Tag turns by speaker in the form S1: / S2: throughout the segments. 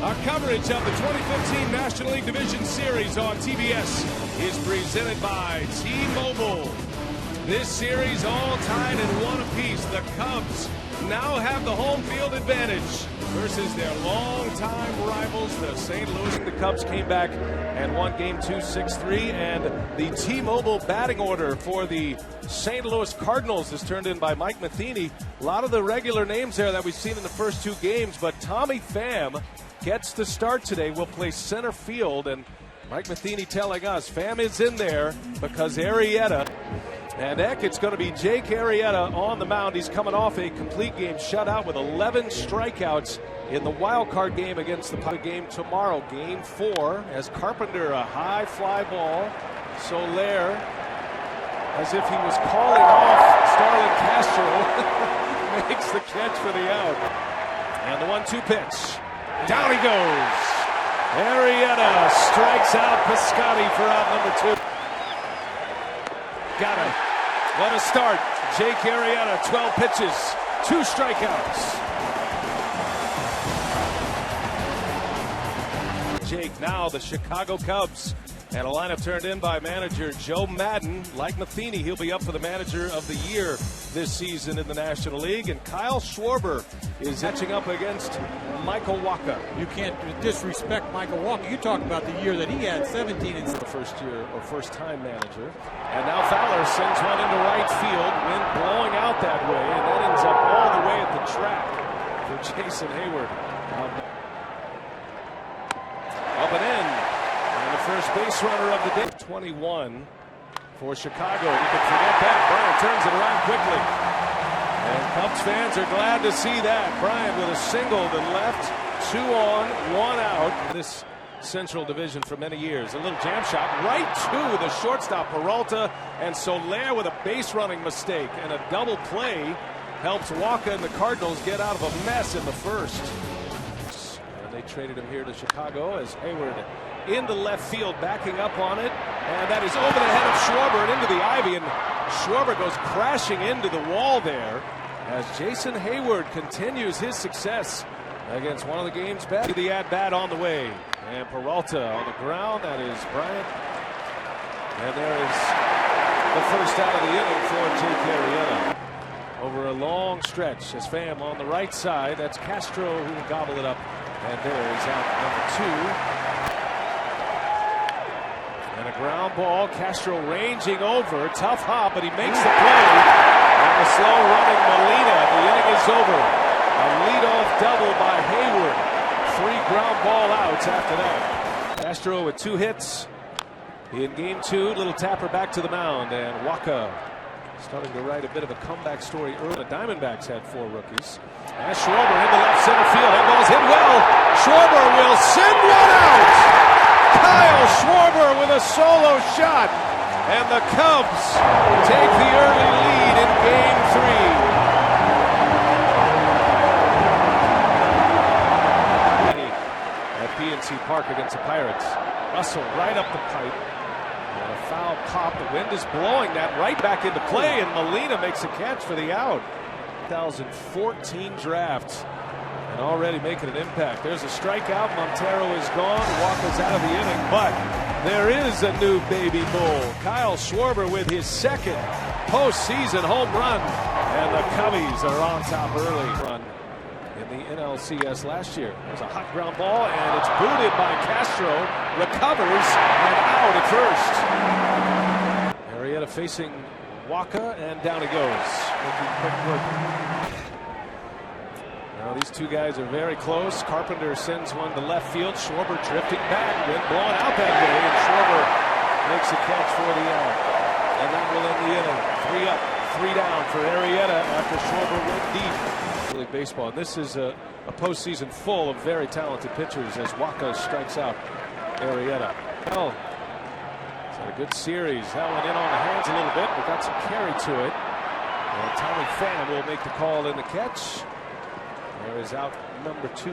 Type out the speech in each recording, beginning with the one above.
S1: Our coverage of the 2015 National League Division Series on TBS is presented by T-Mobile. This series all tied in one apiece. The Cubs now have the home field advantage versus their longtime rivals, the St. Louis. The Cubs came back and won Game 2 6-3, and the T-Mobile batting order for the St. Louis Cardinals is turned in by Mike Matheny. A lot of the regular names there that we've seen in the first two games, but Tommy Pham gets to start today. Will play center field, and Mike Matheny telling us Pham is in there because Arrieta. And it's going to be Jake Arrieta on the mound. He's coming off a complete game shutout with 11 strikeouts in the wild card game against the game tomorrow. Game 4 as Carpenter, a high fly ball. Soler, as if he was calling off Starlin Castro, makes the catch for the out. And the 1-2 pitch. Down he goes. Arrieta strikes out Piscotti for out number 2. Got him. What a start. Jake Arrieta, 12 pitches, 2 strikeouts. Jake, now the Chicago Cubs. And a lineup turned in by manager Joe Madden. Like Matheny, he'll be up for the manager of the year this season in the National League. And Kyle Schwarber is etching up against Michael Wacha.
S2: You can't disrespect Michael Wacha. You talk about the year that he had, 17 in
S1: the first year or first time manager. And now Fowler sends one into right field. Wind blowing out that way, and that ends up all the way at the track for Jason Heyward. Up and in. And the first base runner of the day. 21 for Chicago. You can forget that. Bryant turns it around quickly. And Cubs fans are glad to see that. Bryant with a single to left, 2 on, 1 out. This Central Division for many years. A little jam shot right to the shortstop Peralta, and Soler with a base running mistake, and a double play helps Wacha and the Cardinals get out of a mess in the first. And they traded him here to Chicago as Heyward into left field, backing up on it, and that is over the head of Schwarber and into the ivy, and Schwarber goes crashing into the wall there as Jason Heyward continues his success against one of the game's best. The at-bat on the way, and Peralta on the ground. That is Bryant, and there is the first out of the inning for Jake Arrieta. Over a long stretch as Pham on the right side. That's Castro who will gobble it up, and there is out number 2. And a ground ball. Castro ranging over. Tough hop, but he makes the play. And the slow running Molina. The inning is over. A leadoff double by Heyward. 3 ground ball outs after that. Castro with 2 hits in game 2. Little tapper back to the mound. And Wacha starting to write a bit of a comeback story early. The Diamondbacks had 4 rookies. And Schwarber into left center field. That ball's hit well. Schwarber will send one out. Kyle Schwarber with a solo shot, and the Cubs take the early lead in Game 3. At PNC Park against the Pirates. Russell right up the pipe, and a foul pop. The wind is blowing that right back into play, and Molina makes a catch for the out. 2014 draft. And already making an impact. There's a strikeout. Montero is gone. Walker's out of the inning. But there is a new baby bull. Kyle Schwarber with his second postseason home run. And the Cubbies are on top early. Run in the NLCS last year. There's a hot ground ball, and it's booted by Castro. Recovers and out at first. Arrieta facing Wacha, and down he goes. Making quick work. Now these two guys are very close. Carpenter sends one to left field. Schwarber drifting back. Wind blowing out that way, and Schwarber makes a catch for the out. And that will end the inning. 3 up, 3 down for Arrieta after Schwarber went deep. League baseball. And this is a postseason full of very talented pitchers as Wacha strikes out Arrieta. Well, it's had a good series. That went in on the hands a little bit, but got some carry to it. And Tommy Pham will make the call in the catch. There is out number 2.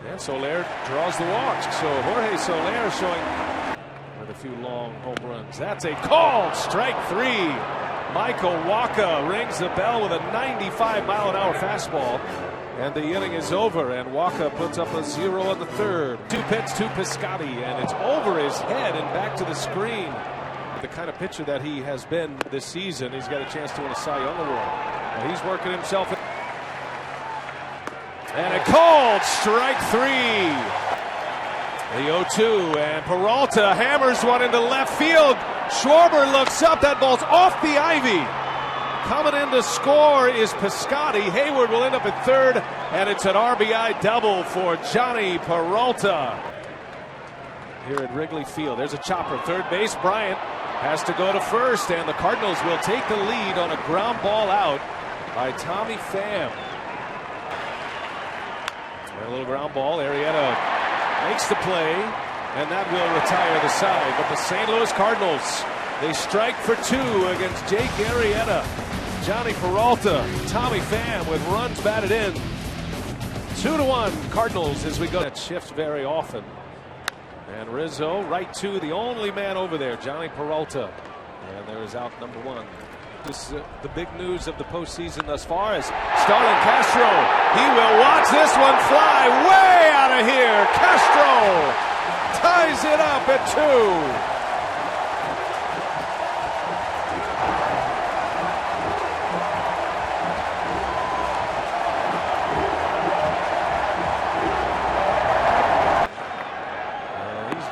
S1: And Soler draws the walk. So Jorge Soler showing with a few long home runs. That's a called strike 3. Michael Wacha rings the bell with a 95-mile-an-hour fastball. And the inning is over, and Walker puts up a 0 in the third. 2 pitch to Piscotty, and it's over his head and back to the screen. The kind of pitcher that he has been this season, he's got a chance to win a Cy Young Award. And he's working himself in. And a called strike 3. The 0-2, and Peralta hammers one into left field. Schwarber looks up, that ball's off the ivy. Coming in to score is Piscotty. Hayward will end up at third, and it's an RBI double for Johnny Peralta. Here at Wrigley Field, there's a chopper. Third base, Bryant has to go to first, and the Cardinals will take the lead on a ground ball out by Tommy Pham. And a little ground ball. Arrieta makes the play, and that will retire the side. But the St. Louis Cardinals, they strike for 2 against Jake Arrieta. Johnny Peralta, Tommy Pham with runs batted in. 2-1 Cardinals as we go. That shifts very often. And Rizzo right to the only man over there, Johnny Peralta. And there is out number 1. This is the big news of the postseason thus far is Starlin Castro. He will watch this one fly way out of here. Castro ties it up at 2.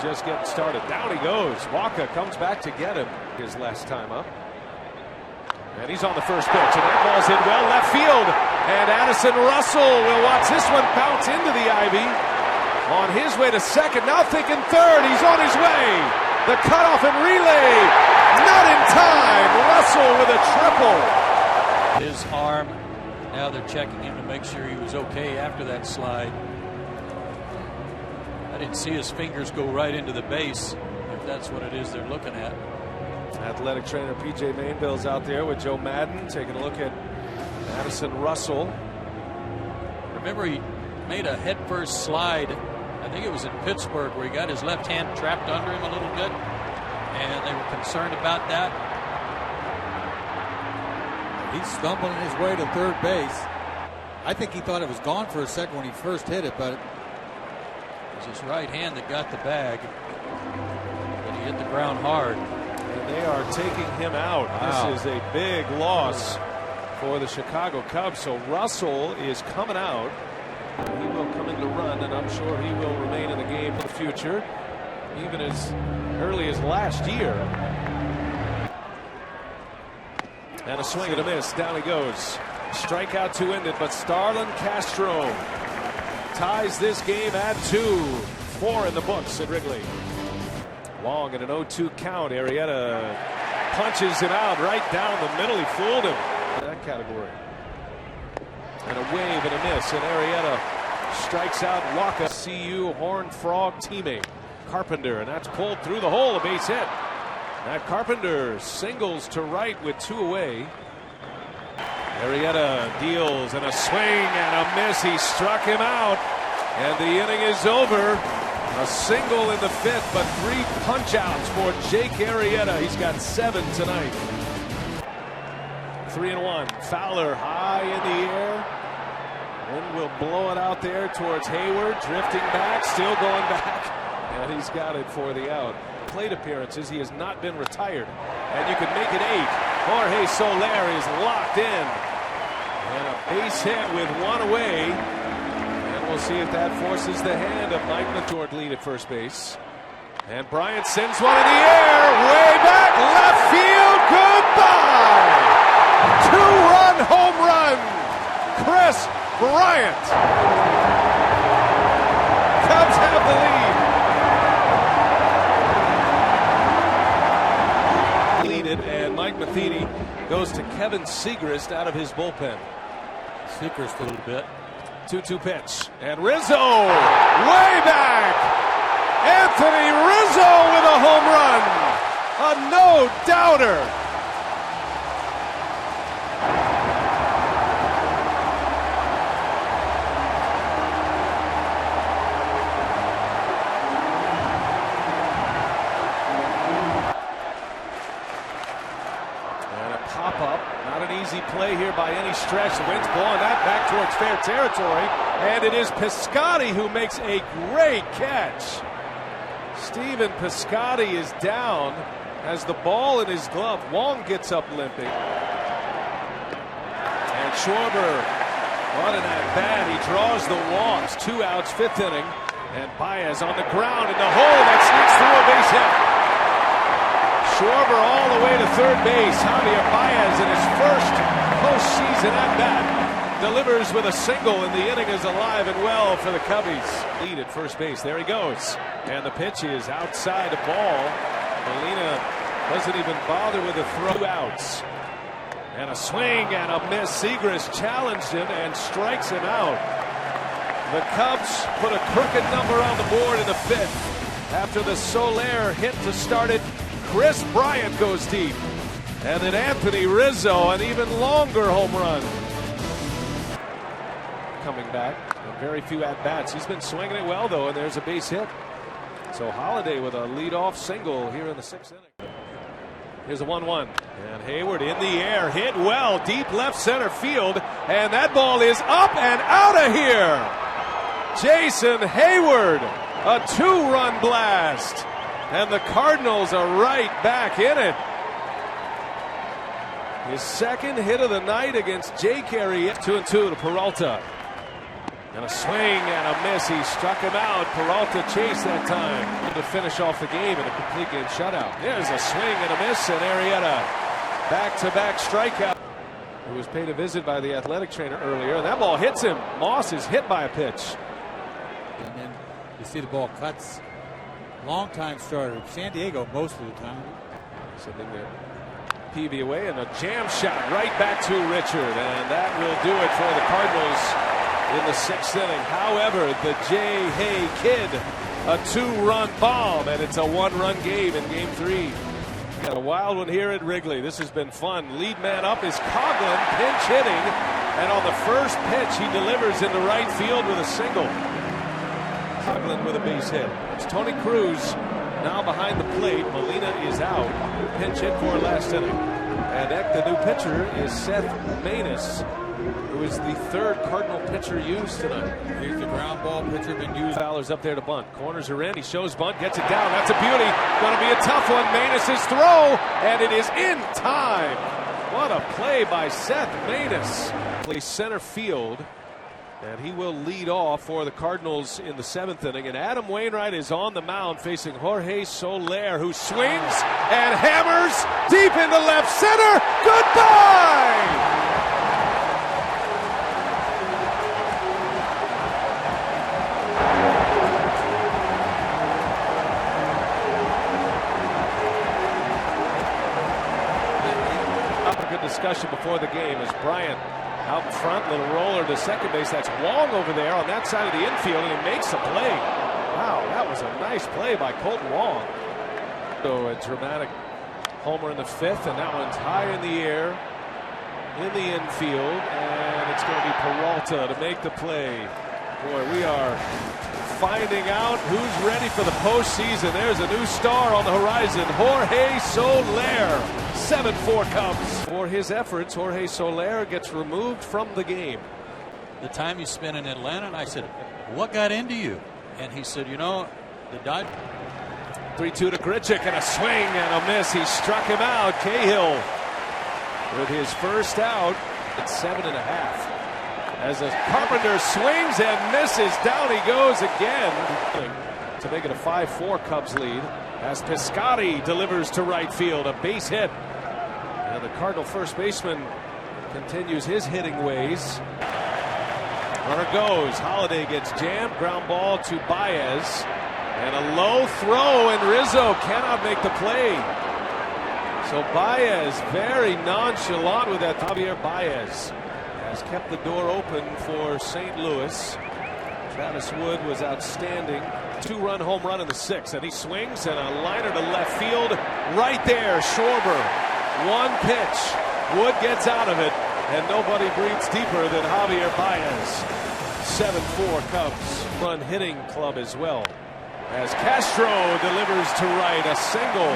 S1: Just getting started. Down he goes. Walker comes back to get him his last time up. And he's on the first pitch, and that ball's hit well left field. And Addison Russell will watch this one bounce into the ivy. On his way to second, now thinking third. He's on his way. The cutoff and relay. Not in time. Russell with a triple.
S3: His arm. Now they're checking him to make sure he was okay after that slide. I didn't see his fingers go right into the base, if that's what it is they're looking at.
S1: Athletic trainer P.J. Mainville's out there with Joe Madden taking a look at Addison Russell.
S3: Remember, he made a headfirst slide. I think it was in Pittsburgh where he got his left hand trapped under him a little bit, and they were concerned about that.
S2: He's stumbling his way to third base. I think he thought it was gone for a second when he first hit it, but
S3: it was his right hand that got the bag, but he hit the ground hard.
S1: And they are taking him out. Wow. This is a big loss for the Chicago Cubs. So Russell is coming out. He will come in to run, and I'm sure he will remain in the game for the future, even as early as last year. And a swing and a miss. Down he goes. Strikeout to end it, but Starlin Castro ties this game at 2. 4 in the books at Wrigley. Long in an 0-2 count. Arrieta punches him out right down the middle. He fooled him in that category. And a wave and a miss. And Arrieta strikes out Walker. CU Horned Frog teammate Carpenter. And that's pulled through the hole. A base hit. Matt Carpenter singles to right with 2 away. Arrieta deals and a swing and a miss. He struck him out. And the inning is over. A single in the 5th, but 3 punch-outs for Jake Arrieta. He's got 7 tonight. 3-1. Fowler high in the air. Wind will blow it out there towards Hayward. Drifting back, still going back. And he's got it for the out. Plate appearances, he has not been retired. And you can make it 8. Jorge Soler is locked in. And a base hit with 1 away. We'll see if that forces the hand of Mike Matort lead at first base. And Bryant sends one in the air, way back, left field, goodbye! 2-run home run, Chris Bryant. Cubs have the lead. Lead it, and Mike Matheny goes to Kevin Segrist out of his bullpen.
S3: Segrist a little bit.
S1: 2-2 pitch, and Rizzo way back. Anthony Rizzo with a home run, a no-doubter. And a pop-up, not an easy play here here by any stretch. The wind's blowing that back towards fair territory. And it is Piscotty who makes a great catch. Steven Piscotty is down, has the ball in his glove. Wong gets up limping. And Schwarber, what an at-bat. He draws the walks. 2 outs, 5th inning. And Baez on the ground in the hole. That sneaks through a base hit. Schwarber all the way to third base. Javier Baez in his first postseason at-bat delivers with a single, and the inning is alive and well for the Cubbies. Lead at first base. There he goes. And the pitch is outside the ball. Molina doesn't even bother with the throw. 2 outs. And a swing and a miss. Segrist challenged him and strikes him out. The Cubs put a crooked number on the board in the 5th. After the Soler hit to start it, Chris Bryant goes deep. And then Anthony Rizzo, an even longer home run. Coming back, very few at-bats. He's been swinging it well, though, and there's a base hit. So Holiday with a leadoff single here in the 6th inning. Here's a 1-1. And Hayward in the air, hit well, deep left center field. And that ball is up and out of here. Jason Hayward, a 2-run blast. And the Cardinals are right back in it. His second hit of the night against Jake Arrieta. 2-2 to Peralta. And a swing and a miss. He struck him out. Peralta chased that time to finish off the game in a complete game shutout. There's a swing and a miss, and Arrieta back-to-back strikeout. Who was paid a visit by the athletic trainer earlier, and that ball hits him. Moss is hit by a pitch.
S2: And then you see the ball cuts. Long-time starter. San Diego most of the time.
S1: Sending the PV away, and a jam shot right back to Richard, and that will do it for the Cardinals in the 6th inning. However, the J. Hay Kid, a 2-run bomb, and it's a 1-run game in Game 3. Got a wild one here at Wrigley. This has been fun. Lead man up is Coughlin, pinch hitting, and on the first pitch, he delivers into right field with a single. Coughlin with a base hit. It's Tony Cruz now behind the plate. Molina is out. Pinch hit for last inning. And the new pitcher is Seth Maness, who is the 3rd Cardinal pitcher used tonight.
S2: Here's the ground ball pitcher been used.
S1: Fowler's up there to bunt. Corners are in. He shows bunt, gets it down. That's a beauty. Going to be a tough one. Maness' throw, and it is in time. What a play by Seth Maness. Plays center field, and he will lead off for the Cardinals in the 7th inning. And Adam Wainwright is on the mound facing Jorge Soler, who swings and hammers deep into left center. Goodbye! Discussion before the game as Bryant out in front, little roller to second base. That's Wong over there on that side of the infield, and he makes a play. Wow, that was a nice play by Colton Wong. So a dramatic homer in the 5th, and that one's high in the air in the infield, and it's going to be Peralta to make the play. Boy, we are finding out who's ready for the postseason. There's a new star on the horizon, Jorge Soler. 7-4 Cubs. For his efforts, Jorge Soler gets removed from the game.
S3: The time he spent in Atlanta, and I said, what got into you? And he said, you know, the Dodgers.
S1: 3-2 to Grichuk, and a swing and a miss. He struck him out. Cahill with his first out at 7.5. As a Carpenter swings and misses, down he goes again to make it a 5-4 Cubs lead. As Piscotty delivers to right field, a base hit. And the Cardinal first baseman continues his hitting ways. Runner goes. Holiday gets jammed. Ground ball to Baez. And a low throw, and Rizzo cannot make the play. So Baez very nonchalant with that. Javier Baez has kept the door open for St. Louis. Travis Wood was outstanding. 2-run home run in the 6th, and he swings and a liner to left field. Right there, Schwarber. One pitch. Wood gets out of it, and nobody breathes deeper than Javier Baez. 7-4 Cubs. Run hitting club as well. As Castro delivers to right, a single.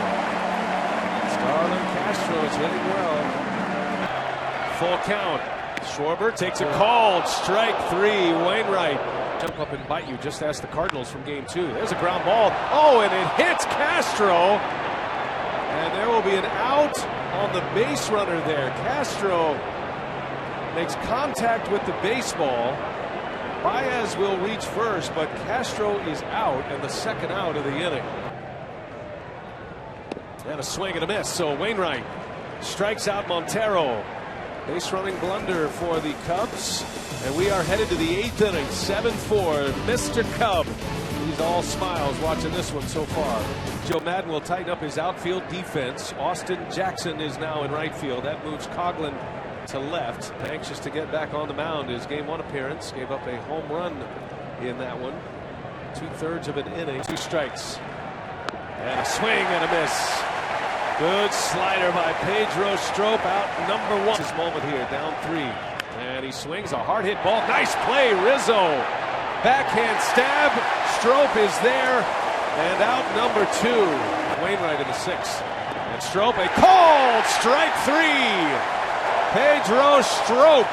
S1: Starlin Castro is hitting well. Full count. Schwarber takes a called strike 3. Wainwright jump up and bite you. Just ask the Cardinals from game 2. There's a ground ball. Oh, and it hits Castro. And there will be an out on the base runner there. Castro makes contact with the baseball. Baez will reach first, but Castro is out, and the second out of the inning. And a swing and a miss. So Wainwright strikes out Montero. Base running blunder for the Cubs. And we are headed to the 8th inning. 7-4. Mr. Cub. He's all smiles watching this one so far. Joe Madden will tighten up his outfield defense. Austin Jackson is now in right field. That moves Coughlin to left. Anxious to get back on the mound. His game 1 appearance. Gave up a home run in that one. 2/3 of an inning. 2 strikes. And a swing and a miss. Good slider by Pedro Strop, out number 1. His moment here, down 3. And he swings a hard hit ball. Nice play, Rizzo. Backhand stab. Strop is there. And out number 2. Wainwright in the 6th. And Strop, a called strike 3. Pedro Strop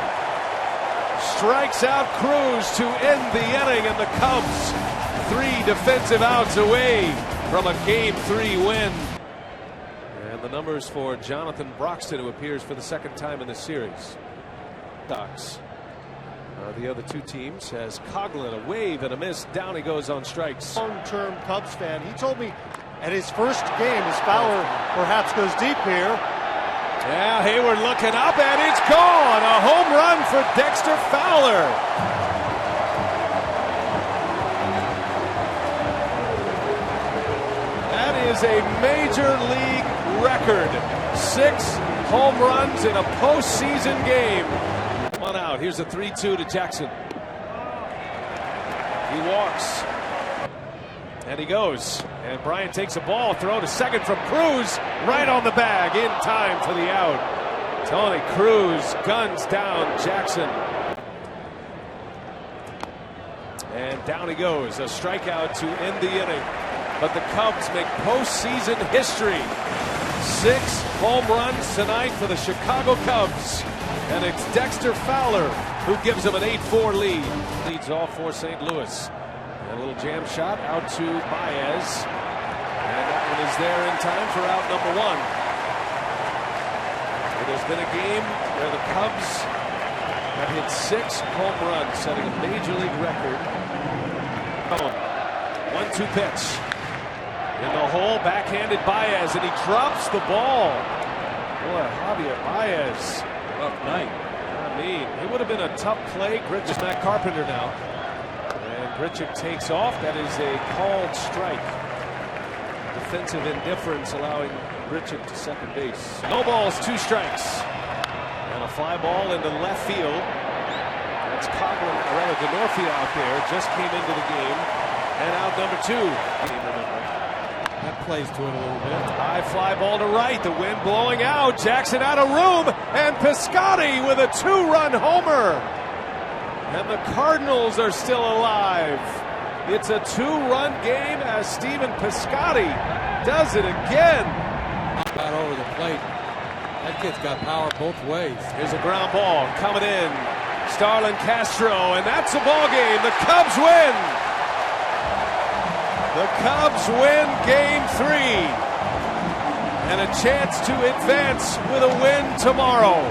S1: strikes out Cruz to end the inning. And the Cubs 3 defensive outs away from a game 3 win. The numbers for Jonathan Broxton, who appears for the 2nd time in the series. Ducks. The other 2 teams has Coughlin, a wave and a miss. Down he goes on strikes.
S4: Long-term Cubs fan. He told me at his first game, as Fowler perhaps goes deep here.
S1: Yeah, Hayward looking up, and it's gone. A home run for Dexter Fowler. That is a major league record. 6 home runs in a postseason game. 1 out. Here's a 3-2 to Jackson. He walks. And he goes. And Bryant takes a ball. Throw to second from Cruz. Right on the bag. In time for the out. Tony Cruz guns down Jackson. And down he goes. A strikeout to end the inning. But the Cubs make postseason history. 6 home runs tonight for the Chicago Cubs. And it's Dexter Fowler who gives them an 8-4 lead. Leads off for St. Louis. And a little jam shot out to Baez. And that one is there in time for out number 1. It has been a game where the Cubs have hit 6 home runs, setting a major league record. 1-2 pitch. In the hole, backhanded Baez, and he drops the ball. Boy, Javier Baez.
S3: Rough night.
S1: I mean, it would have been a tough play. Grichuk, Matt Carpenter now. And Grichuk takes off. That is a called strike. Defensive indifference allowing Grichuk to second base. No balls, 2 strikes. And a fly ball into left field. That's Coughlin, or rather Denorfia out there. Just came into the game. And out number 2.
S2: That plays to it a little bit.
S1: High fly ball to right. The wind blowing out. Jackson out of room. And Piscotty with a 2-run homer. And the Cardinals are still alive. It's a 2-run game as Stephen Piscotty does it again.
S2: Out over the plate. That kid's got power both ways.
S1: Here's a ground ball coming in. Starlin Castro. And that's a ball game. The Cubs win. The Cubs win game 3 and a chance to advance with a win tomorrow.